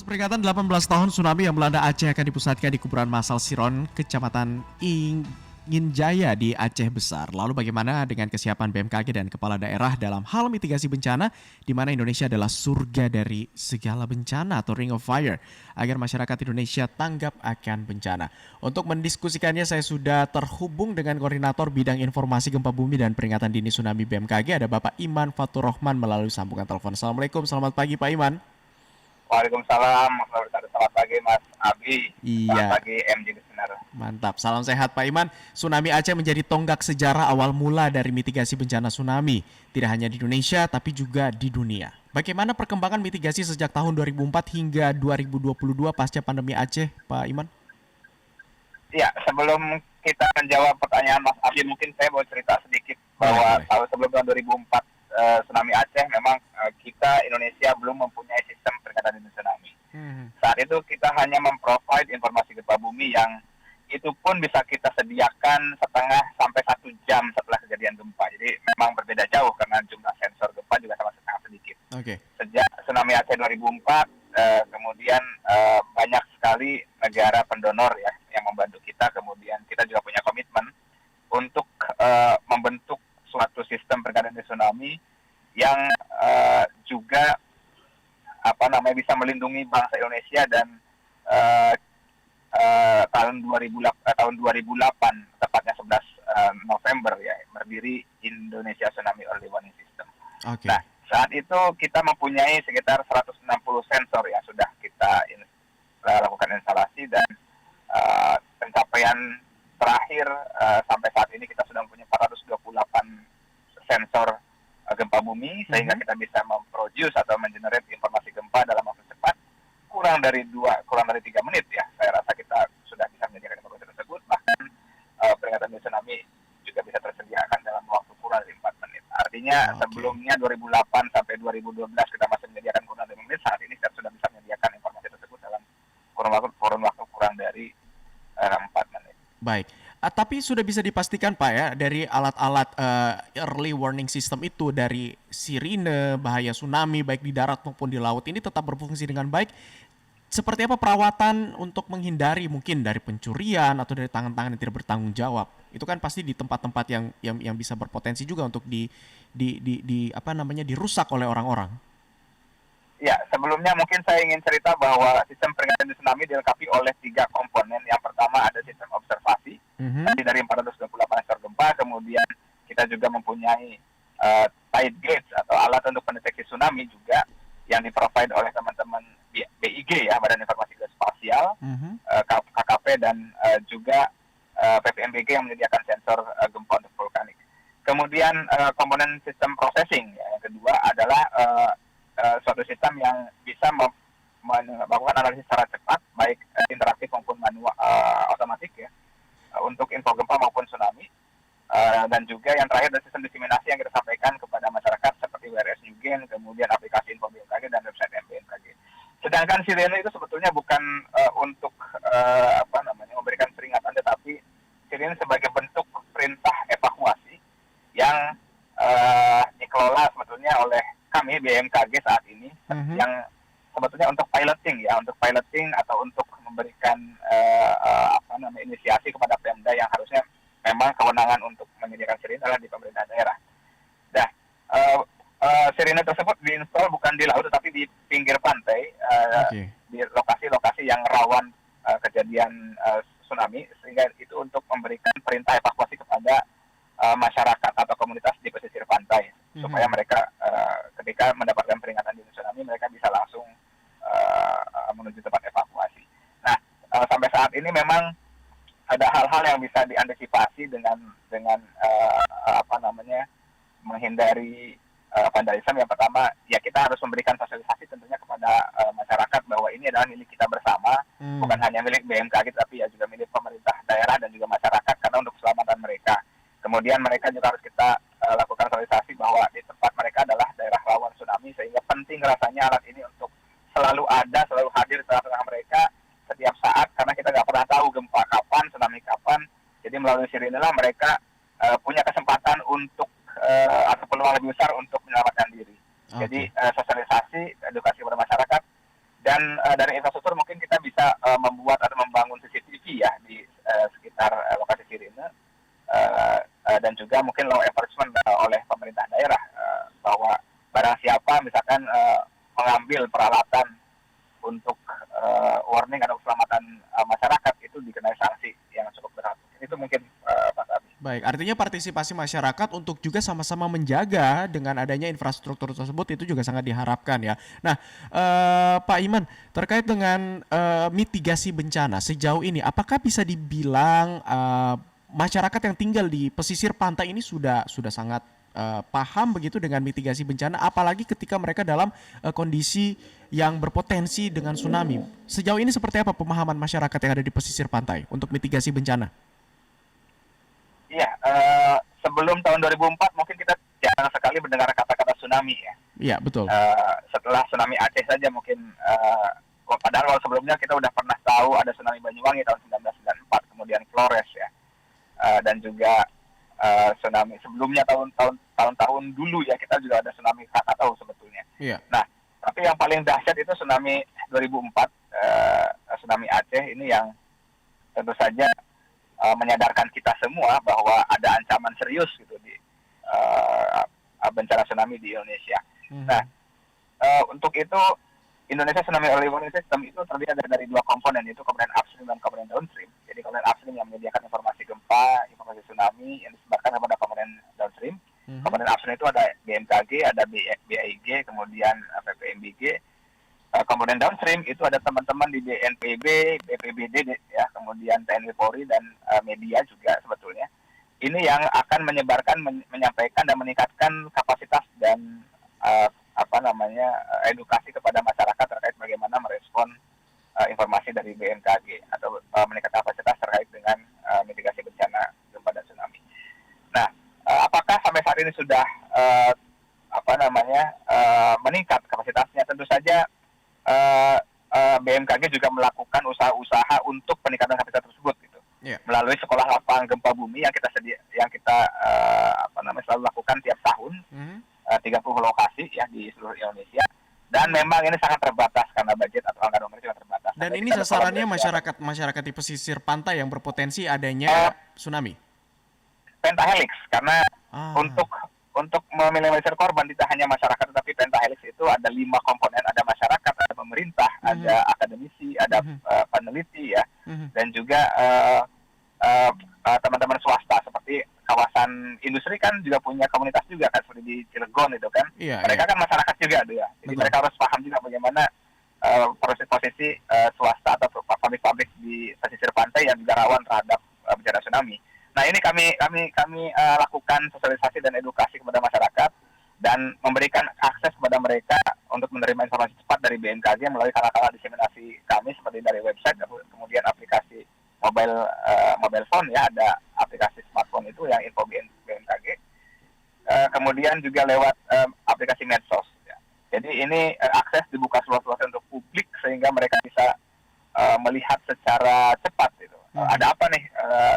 Peringatan 18 tahun tsunami yang melanda Aceh akan dipusatkan di kuburan massal Siron, Kecamatan Inginjaya di Aceh Besar. Lalu bagaimana dengan kesiapan BMKG dan kepala daerah dalam hal mitigasi bencana, di mana Indonesia adalah surga dari segala bencana atau Ring of Fire, agar masyarakat Indonesia tanggap akan bencana. Untuk mendiskusikannya saya sudah terhubung dengan Koordinator Bidang Informasi Gempa Bumi dan Peringatan Dini Tsunami BMKG, ada Bapak Iman Fatur Rahman melalui sambungan telepon. Assalamualaikum, selamat pagi Pak Iman. Waalaikumsalam, selamat pagi Mas Abi, selamat Iya, pagi MJ Listener. mantap. Salam sehat Pak Iman. Tsunami Aceh menjadi tonggak sejarah awal mula dari mitigasi bencana tsunami. Tidak hanya di Indonesia, tapi juga di dunia. Bagaimana perkembangan mitigasi sejak tahun 2004 hingga 2022 pasca pandemi Aceh, Pak Iman? Ya, sebelum kita menjawab pertanyaan Mas Abi, mungkin saya mau cerita sedikit Boleh, bahwa boleh. tahun sebelum tahun 2004 tsunami Aceh memang kita Indonesia belum mempunyai sistem peringatan dini tsunami. Hmm. Saat itu kita hanya memprovide informasi gempa bumi yang itu pun bisa kita sediakan setengah sampai 1 jam setelah kejadian gempa. Jadi memang berbeda jauh karena jumlah sensor gempa juga sangat sedikit. Oke. Sejak tsunami Aceh 2004, kemudian banyak sekali negara pendonor ya yang membantu kita. Kemudian kita juga punya komitmen untuk membentuk suatu sistem peringatan dini tsunami yang juga bisa melindungi bangsa Indonesia dan uh, tahun 2008 tepatnya 11 November ya berdiri Indonesia Tsunami Early Warning System. Oke. Nah, saat itu kita mempunyai sekitar 160 sensor yang sudah kita lakukan instalasi dan pencapaian terakhir sampai saat ini kita sudah mempunyai 428 sensor gempa bumi sehingga kita bisa memproduce atau mengenerate informasi gempa dalam waktu cepat kurang dari 3 menit ya. Saya rasa kita sudah bisa menyediakan informasi tersebut, bahkan peringatan dini tsunami juga bisa tersediakan dalam waktu kurang dari 4 menit. Artinya sebelumnya 2008 sampai 2012 kita masih menyediakan kurang dari 5 menit, saat ini kita sudah bisa menyediakan informasi tersebut dalam kurun waktu kurang dari 4 menit. Baik. Tapi sudah bisa dipastikan Pak ya, dari alat-alat early warning system itu, dari sirine, bahaya tsunami baik di darat maupun di laut, ini tetap berfungsi dengan baik. Seperti apa perawatan untuk menghindari mungkin dari pencurian atau dari tangan-tangan yang tidak bertanggung jawab? Itu kan pasti di tempat-tempat yang bisa berpotensi juga untuk dirusak oleh orang-orang. Ya, sebelumnya mungkin saya ingin cerita bahwa sistem peringatan dini tsunami dilengkapi oleh 3 komponen. Yang pertama ada sistem observasi, dari 428 sensor gempa. Kemudian kita juga mempunyai tide gauge atau alat untuk mendeteksi tsunami juga yang diprovide oleh teman-teman BIG ya, Badan Informasi Geospasial, KKP dan juga PVMBG yang menyediakan sensor gempa untuk vulkanik. Kemudian komponen sistem processing ya, yang kedua adalah suatu sistem yang bisa melakukan analisis secara cepat, baik interaktif maupun manual, otomatis ya, untuk info gempa maupun tsunami. Dan juga yang terakhir adalah sistem diseminasi yang kita sampaikan kepada masyarakat seperti WRS Newgen, kemudian aplikasi info BMKG dan website MBMKG. Sedangkan sirene itu sebetulnya bukan untuk memberikan peringatan, tetapi sirene sebagai bentuk perintah evakuasi yang dikelola sebetulnya oleh kami BMKG saat ini, yang sebetulnya untuk piloting atau untuk memberikan inisiasi kepada Pemda yang harusnya memang kewenangan untuk menyediakan sirine adalah di pemerintah daerah. Nah, sirine tersebut diinstal bukan di laut tetapi di pinggir pantai, di lokasi-lokasi yang rawan kejadian tsunami, sehingga itu untuk memberikan perintah evakuasi kepada masyarakat atau komunitas di pesisir pantai supaya mereka ketika mendapatkan peringatan dini tsunami mereka bisa langsung menuju tempat evakuasi. Nah, sampai saat ini memang ada hal-hal yang bisa diantisipasi dengan menghindari vandalisme. Yang pertama, ya kita harus memberikan sosialisasi tentunya kepada masyarakat bahwa ini adalah milik kita bersama, bukan hanya milik BMKG tapi ya juga milik pemerintah daerah dan juga masyarakat karena untuk keselamatan mereka. Kemudian mereka juga harus kita lakukan sosialisasi bahwa di tempat mereka adalah daerah rawan tsunami, sehingga penting rasanya alat ini untuk selalu ada, selalu hadir di tengah-tengah mereka setiap saat, karena kita nggak pernah tahu gempa kapan, tsunami kapan. Jadi melalui sirine lah mereka punya kesempatan untuk atau peluang lebih besar untuk menyelamatkan diri. Jadi sosialisasi, edukasi kepada masyarakat Dan dari infrastruktur mungkin kita bisa membuat atau membangun CCTV ya di sekitar lokasi sirine, dan juga mungkin law enforcement oleh pemerintah daerah, bahwa barang siapa misalkan mengambil peralatan untuk warning atau keselamatan masyarakat itu dikenai sanksi yang cukup berat. Itu mungkin Mas Abi. Baik, artinya partisipasi masyarakat untuk juga sama-sama menjaga dengan adanya infrastruktur tersebut itu juga sangat diharapkan ya. Nah, Pak Iman, terkait dengan mitigasi bencana sejauh ini, apakah bisa dibilang masyarakat yang tinggal di pesisir pantai ini sudah sangat paham begitu dengan mitigasi bencana, apalagi ketika mereka dalam kondisi yang berpotensi dengan tsunami. Sejauh ini seperti apa pemahaman masyarakat yang ada di pesisir pantai untuk mitigasi bencana? Iya, sebelum tahun 2004 mungkin kita jarang sekali mendengar kata-kata tsunami ya. Iya, betul. Setelah tsunami Aceh saja mungkin, padahal sebelumnya kita udah pernah tahu ada tsunami Banyuwangi tahun 1994, kemudian Flores ya, dan juga tsunami sebelumnya tahun-tahun dulu ya, kita juga ada tsunami Krakatau sebetulnya. Iya. Nah, tapi yang paling dahsyat itu tsunami 2004, tsunami Aceh ini yang tentu saja menyadarkan kita semua bahwa ada ancaman serius gitu di bencana tsunami di Indonesia. Nah, untuk itu Indonesia Tsunami Early Warning System itu terdiri dari dua komponen, yaitu komponen upstream dan komponen downstream. Jadi komponen upstream yang menyediakan informasi gempa, informasi tsunami yang disebarkan kepada komponen downstream. Komponen upstream itu ada BMKG, ada BAIG, kemudian PPMBG. Komponen downstream itu ada teman-teman di BNPB, BPBD ya, kemudian TNI Polri dan media juga sebetulnya. Ini yang akan menyebarkan, menyampaikan dan meningkatkan kapasitas dan edukasi kepada masyarakat terkait bagaimana merespon informasi dari BMKG atau meningkatkan kapasitas terkait dengan mitigasi bencana gempa dan tsunami. Nah, apakah sampai saat ini sudah meningkat kapasitasnya? Tentu saja BMKG juga melakukan usaha-usaha untuk peningkatan kapasitas tersebut gitu. Yeah. Melalui sekolah lapangan gempa bumi yang kita selalu lakukan tiap tahun, 30 lokasi ya di seluruh Indonesia. Dan memang ini sangat terbatas karena budget atau anggaran pemerintah sangat terbatas. Dan ini sasarannya masyarakat di pesisir pantai yang berpotensi adanya tsunami. Pentahelix, karena untuk meminimalisir korban tidak hanya masyarakat, tetapi pentahelix itu ada 5 komponen, ada masyarakat, ada pemerintah, ada akademisi, ada peneliti ya, dan juga teman-teman swasta seperti kawasan industri kan juga punya komunitas juga kan, seperti di Cilegon itu kan. Mereka kan masyarakat juga tuh ya. Jadi mereka harus paham juga bagaimana posisi swasta atau pabrik-pabrik di pesisir pantai yang juga rawan terhadap bencana tsunami. Nah, ini kami lakukan sosialisasi dan edukasi kepada masyarakat dan memberikan akses kepada mereka untuk menerima informasi cepat dari BMKG melalui kanal-kanal diseminasi kami seperti dari website, kemudian aplikasi mobile phone ya, ada aplikasi smartphone itu yang info BMKG, kemudian juga lewat aplikasi medsos ya. Jadi ini akses dibuka seluas-luasnya untuk publik sehingga mereka bisa melihat secara cepat gitu. Ada apa nih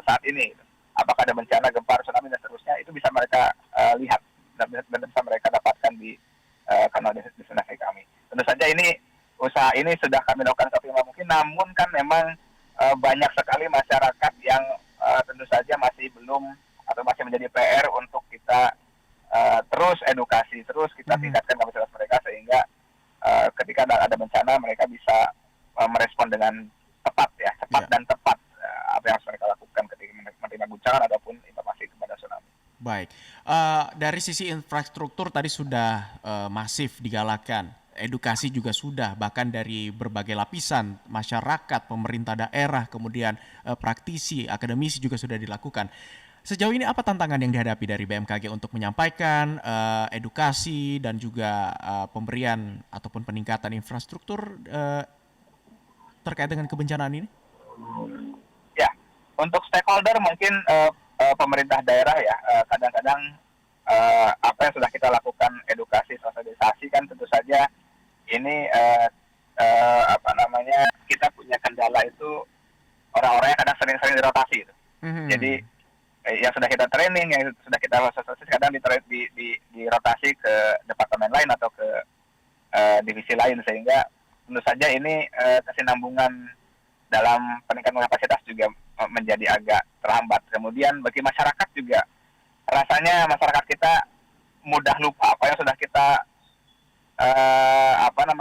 saat ini gitu. Apakah ada bencana gempa, tsunami dan seterusnya, itu bisa mereka lihat dan bisa mereka dapatkan di kanal diseminasi kami. Tentu saja usaha ini sudah kami lakukan seoptimal mungkin, namun kan memang banyak sekali masyarakat yang tentu saja masih belum atau masih menjadi PR untuk kita terus edukasi, terus kita tingkatkan kapasitas mereka sehingga ketika ada bencana mereka bisa merespon dengan tepat ya, cepat dan tepat apa yang harus mereka lakukan ketika menerima guncangan ataupun informasi kepada tsunami. Baik, dari sisi infrastruktur tadi sudah masif digalakan. Edukasi juga sudah, bahkan dari berbagai lapisan, masyarakat, pemerintah daerah, kemudian praktisi, akademisi juga sudah dilakukan. Sejauh ini apa tantangan yang dihadapi dari BMKG untuk menyampaikan edukasi dan juga pemberian ataupun peningkatan infrastruktur terkait dengan kebencanaan ini? Ya, untuk stakeholder mungkin pemerintah daerah ya, kadang-kadang apa yang sudah kita lakukan edukasi, sosialisasi kan tentu saja ini kita punya kendala itu orang-orangnya kadang sering dirotasi itu. Jadi yang sudah kita training, yang sudah kita sosialisasi kadang dirotasi ke departemen lain atau ke divisi lain sehingga tentu saja ini kesinambungan dalam peningkatan kapasitas juga menjadi agak terhambat. Kemudian bagi masyarakat juga rasanya masyarakat kita mudah lupa apa yang sudah kita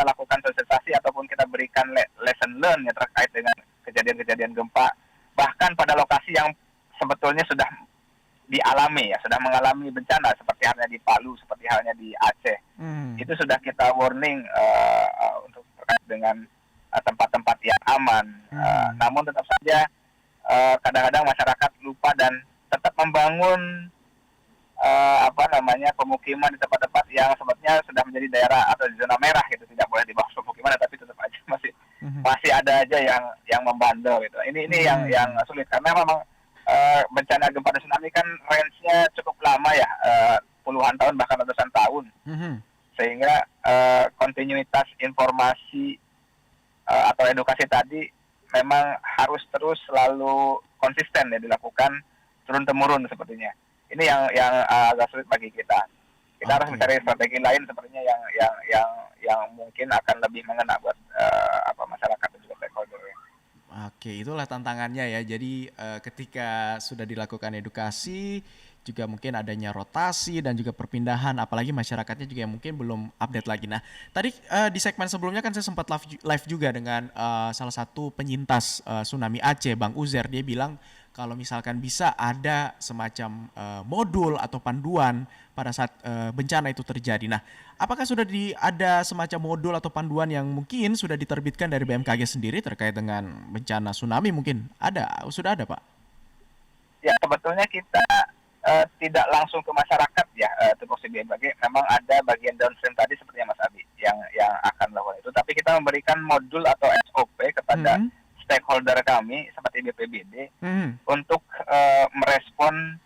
lakukan sosialisasi ataupun kita berikan lesson learn ya terkait dengan kejadian-kejadian gempa, bahkan pada lokasi yang sebetulnya sudah dialami ya, sudah mengalami bencana seperti halnya di Palu, seperti halnya di Aceh. Itu sudah kita warning untuk terkait dengan tempat-tempat yang aman. Namun tetap saja kadang-kadang masyarakat lupa dan tetap membangun pemukiman di tempat-tempat yang sebetulnya sudah menjadi daerah atau zona merah gitu, tidak boleh dibawa pemukiman, tapi tetap aja masih ada aja yang membandel gitu. Ini yang sulit karena memang bencana gempa dan tsunami kan range-nya cukup lama ya, puluhan tahun bahkan ratusan tahun, sehingga kontinuitas informasi atau edukasi tadi memang harus terus selalu konsisten ya dilakukan turun temurun sepertinya. Ini yang agak sulit bagi kita. Kita harus mencari strategi lain sepertinya yang mungkin akan lebih mengena buat masyarakat dan juga stakeholder. Oke, itulah tantangannya ya. Jadi ketika sudah dilakukan edukasi, juga mungkin adanya rotasi dan juga perpindahan, apalagi masyarakatnya juga yang mungkin belum update lagi. Nah, tadi di segmen sebelumnya kan saya sempat live juga dengan salah satu penyintas tsunami Aceh, Bang Uzer. Dia bilang kalau misalkan bisa ada semacam modul atau panduan pada saat bencana itu terjadi. Nah, apakah sudah ada semacam modul atau panduan yang mungkin sudah diterbitkan dari BMKG sendiri terkait dengan bencana tsunami mungkin? Sudah ada Pak? Ya, sebetulnya kita tidak langsung ke masyarakat ya, tupoksi BMKG. Memang ada bagian downstream tadi seperti Mas Abi yang akan melakukan itu. Tapi kita memberikan modul atau SOP kepada stakeholder kami seperti BPBD untuk merespon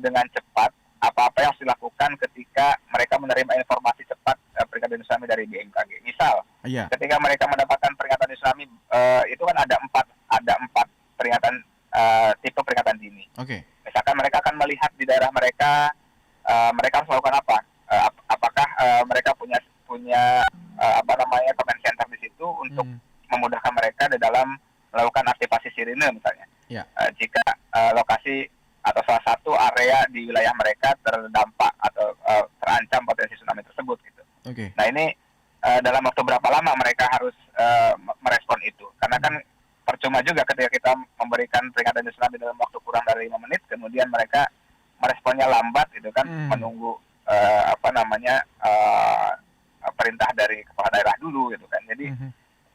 dengan cepat apa-apa yang harus dilakukan ketika mereka menerima informasi cepat peringatan tsunami dari BMKG. Misal, ketika mereka mendapatkan peringatan tsunami, itu kan ada empat peringatan tipe peringatan dini. Misalkan mereka akan melihat di daerah mereka, mereka harus melakukan apa? Apakah mereka punya command center di situ untuk memudahkan mereka di dalam melakukan aktivasi sirine misalnya. Jika lokasi atau salah satu area di wilayah mereka terdampak atau terancam potensi tsunami tersebut gitu. Nah ini dalam waktu berapa lama mereka harus merespon itu? Karena kan percuma juga ketika kita memberikan peringatan tsunami dalam waktu kurang dari 5 menit, kemudian mereka meresponnya lambat gitu kan, menunggu perintah dari kepala daerah dulu gitu kan. Jadi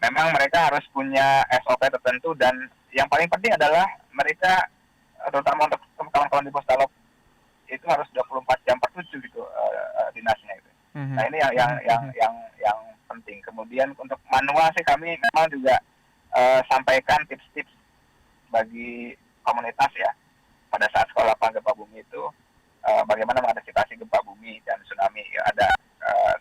memang mereka harus punya SOP tertentu dan yang paling penting adalah mereka terutama untuk kawan-kawan di Postalok itu harus 24 jam per 7 gitu dinasnya itu. Nah ini yang penting. Kemudian untuk manual sih kami memang juga sampaikan tips-tips bagi komunitas ya pada saat sekolah gempa bumi itu bagaimana mengantisipasi gempa bumi dan tsunami. Ada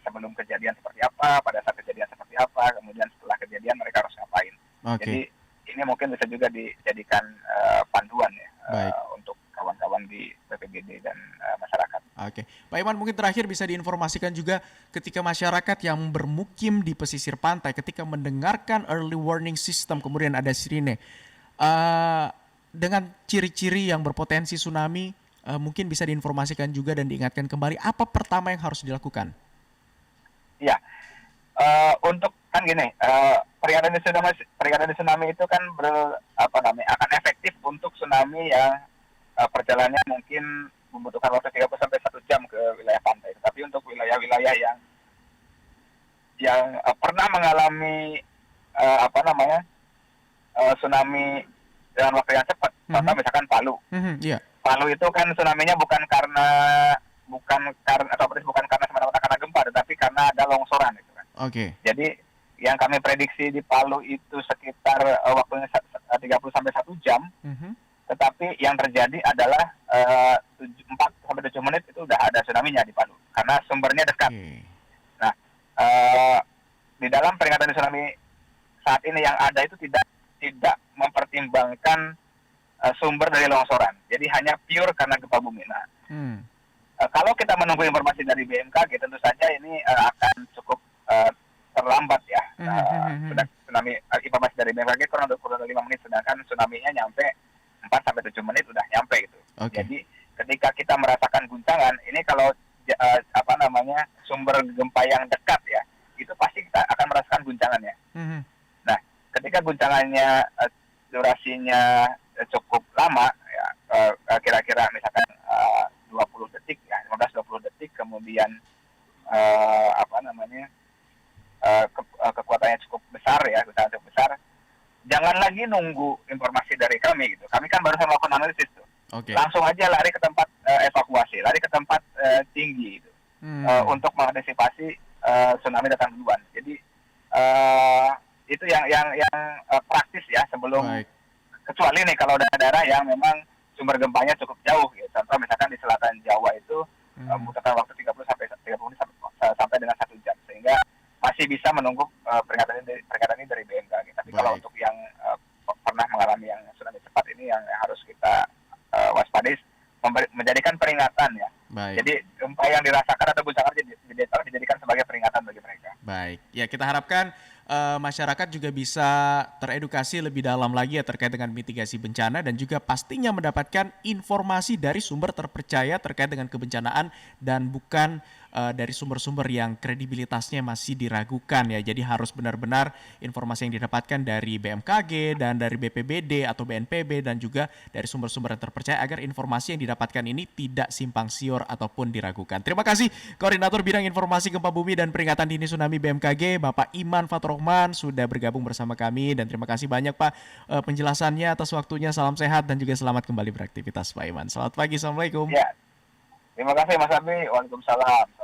sebelum kejadian seperti apa, pada saat kejadian seperti apa, kemudian setelah kejadian mereka harus ngapain. Jadi ini mungkin bisa juga dijadikan panduan ya untuk kawan-kawan di BPBD dan masyarakat. Pak Iman, mungkin terakhir bisa diinformasikan juga ketika masyarakat yang bermukim di pesisir pantai ketika mendengarkan early warning system kemudian ada sirine dengan ciri-ciri yang berpotensi tsunami, mungkin bisa diinformasikan juga dan diingatkan kembali apa pertama yang harus dilakukan? Ya, untuk kan gini, peringatan tsunami itu kan akan efektif untuk tsunami yang perjalanannya mungkin membutuhkan waktu 30 sampai 1 jam ke wilayah pantai. Tapi untuk wilayah-wilayah yang pernah mengalami tsunami dengan waktu yang cepat, contoh misalkan Palu. Palu itu kan tsunami-nya bukan karena semata-mata karena gempa, tetapi karena ada longsoran itu kan. Jadi yang kami prediksi di Palu itu sekitar waktunya 30 sampai 1 jam. Tetapi yang terjadi adalah 4 sampai 7 menit itu udah ada tsunami-nya di Palu karena sumbernya dekat. Nah, di dalam peringatan tsunami saat ini yang ada itu tidak mempertimbangkan sumber dari longsoran. Jadi hanya pure karena gempa bumi. Nah, kalau kita menunggu informasi dari BMKG, tentu saja ini akan cukup terlambat ya. Sudah tsunami informasi dari BMKG kurang 5 menit, sedangkan tsunami-nya nyampe 4 sampai 7 menit udah nyampe gitu. Oke. Jadi ketika kita merasakan guncangan, ini kalau sumber gempa yang dekat ya, itu pasti kita akan merasakan guncangannya. Nah, ketika guncangannya durasinya cukup lama ya, kira-kira misalkan 20 detik ya, 15-20 detik, kemudian kekuatannya cukup besar ya, guncangan cukup besar, jangan lagi nunggu informasi dari kami gitu. Kami kan baru melakukan analisis tuh. Oke. Langsung aja lari ke tempat evakuasi, lari ke tempat tinggi gitu. Untuk mengantisipasi tsunami datang duluan. Jadi itu yang praktis ya, sebelum Baik. kecuali nih kalau daerah-daerah yang memang sumber gempanya cukup jauh gitu. Contoh misalkan di selatan Jawa itu membutuhkan waktu 30 menit sampai dengan 1 jam, sehingga masih bisa menunggu peringatan ini dari BMKG. Tapi kalau untuk yang pernah mengalami yang tsunami cepat ini, yang harus kita waspadai, menjadikan peringatan ya. Baik. Jadi gempa yang dirasakan atau guncangan dijadikan sebagai peringatan bagi mereka. Baik, ya kita harapkan masyarakat juga bisa teredukasi lebih dalam lagi ya terkait dengan mitigasi bencana, dan juga pastinya mendapatkan informasi dari sumber terpercaya terkait dengan kebencanaan, dan bukan dari sumber-sumber yang kredibilitasnya masih diragukan ya. Jadi harus benar-benar informasi yang didapatkan dari BMKG dan dari BPBD atau BNPB, dan juga dari sumber-sumber yang terpercaya, agar informasi yang didapatkan ini tidak simpang siur ataupun diragukan. Terima kasih Koordinator Bidang Informasi Gempa Bumi dan Peringatan Dini Tsunami BMKG, Bapak Iman Fathurrahman, sudah bergabung bersama kami, dan terima kasih banyak Pak penjelasannya atas waktunya. Salam sehat dan juga selamat kembali beraktivitas Pak Iman. Selamat pagi, Assalamualaikum. Ya, terima kasih Mas Abi. Waalaikumsalam.